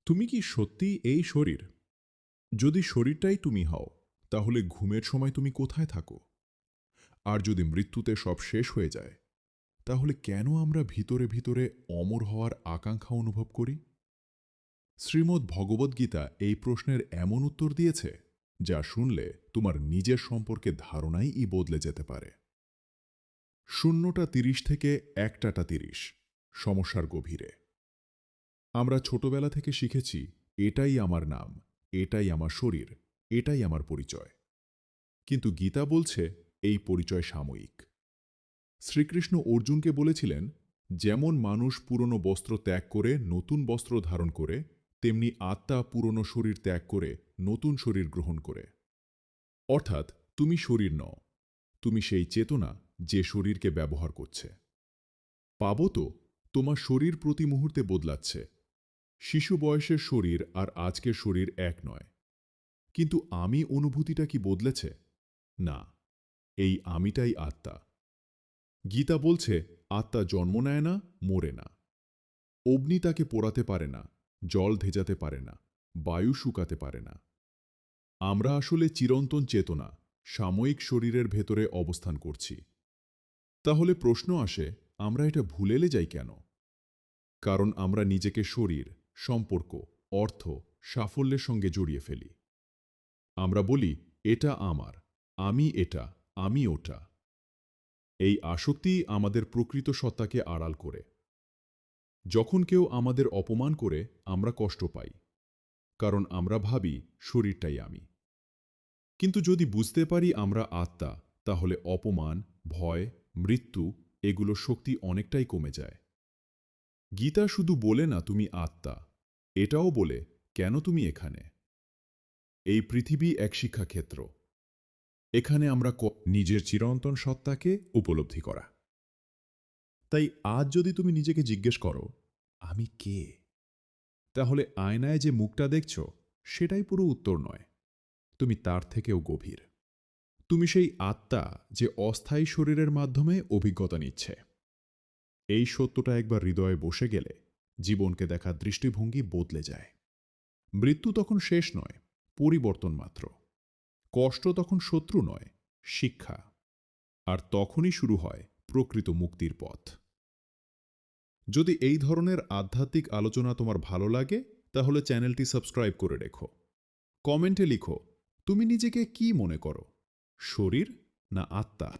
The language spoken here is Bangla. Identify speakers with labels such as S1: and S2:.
S1: তুমি কি সত্যিই এই শরীর? যদি শরীরটাই তুমি হও, তাহলে ঘুমের সময় তুমি কোথায় থাকো? আর যদি মৃত্যুতে সব শেষ হয়ে যায়, তাহলে কেন আমরা ভিতরে ভিতরে অমর হওয়ার আকাঙ্ক্ষা অনুভব করি? শ্রীমদ্ ভগবদ্গীতা এই প্রশ্নের এমন উত্তর দিয়েছে, যা শুনলে তোমার নিজের সম্পর্কে ধারণাই বদলে যেতে পারে। 0টা 30 থেকে 1টা 30, সমস্যার গভীরে। আমরা ছোটবেলা থেকে শিখেছি, এটাই আমার নাম, এটাই আমার শরীর, এটাই আমার পরিচয়। কিন্তু গীতা বলছে এই পরিচয় সাময়িক। শ্রীকৃষ্ণ অর্জুনকে বলেছিলেন, যেমন মানুষ পুরনো বস্ত্র ত্যাগ করে নতুন বস্ত্র ধারণ করে, তেমনি আত্মা পুরনো শরীর ত্যাগ করে নতুন শরীর গ্রহণ করে। অর্থাৎ তুমি শরীর নও, তুমি সেই চেতনা যে শরীরকে ব্যবহার করছে। পাবো তো, তোমার শরীর প্রতি মুহূর্তে বদলাচ্ছে। শিশু বয়সের শরীর আর আজকের শরীর এক নয়। কিন্তু আমি অনুভূতিটা কি বদলেছে? না, এই আমিটাই আত্মা। গীতা বলছে, আত্মা জন্ম নেয় না, মরে না। অগ্নি তাকে পোড়াতে পারে না, জল ভেজাতে পারে না, বায়ু শুকাতে পারে না। আমরা আসলে চিরন্তন চেতনা, সাময়িক শরীরের ভেতরে অবস্থান করছি। তাহলে প্রশ্ন আসে, আমরা এটা ভুলে যাই কেন? কারণ আমরা নিজেকে শরীর, সম্পর্ক, অর্থ, সাফল্যের সঙ্গে জড়িয়ে ফেলি। আমরা বলি, এটা আমার, আমি এটা, আমি ওটা। এই আসক্তি আমাদের প্রকৃত সত্তাকে আড়াল করে। যখন কেউ আমাদের অপমান করে, আমরা কষ্ট পাই, কারণ আমরা ভাবি শরীরটাই আমি। কিন্তু যদি বুঝতে পারি আমরা আত্মা, তাহলে অপমান, ভয়, মৃত্যু এগুলো শক্তি অনেকটাই কমে যায়। গীতা শুধু বলে না তুমি আত্মা, এটাও বলে কেন তুমি এখানে। এই পৃথিবী এক শিক্ষাক্ষেত্র। এখানে আমরা নিজের চিরন্তন সত্তাকে উপলব্ধি করা। তাই আজ যদি তুমি নিজেকে জিজ্ঞেস করো, আমি কে? তাহলে আয়নায় যে মুখটা দেখছ, সেটাই পুরো উত্তর নয়। তুমি তার থেকেও গভীর। তুমি সেই আত্মা যে অস্থায়ী শরীরের মাধ্যমে অভিজ্ঞতা নিচ্ছে। এই সত্যটা একবার হৃদয়ে বসে গেলে জীবনকে দেখার দৃষ্টিভঙ্গি বদলে যায়। মৃত্যু তখন শেষ নয়, পরিবর্তন মাত্র। কষ্ট তখন শত্রু নয়, শিক্ষা। আর তখনই শুরু হয় প্রকৃত মুক্তির পথ। যদি এই ধরনের আধ্যাত্মিক আলোচনা তোমার ভালো লাগে, তাহলে চ্যানেলটি সাবস্ক্রাইব করে রেখো। কমেন্টে লিখো, তুমি নিজেকে কি মনে করো, শরীর না আত্মা?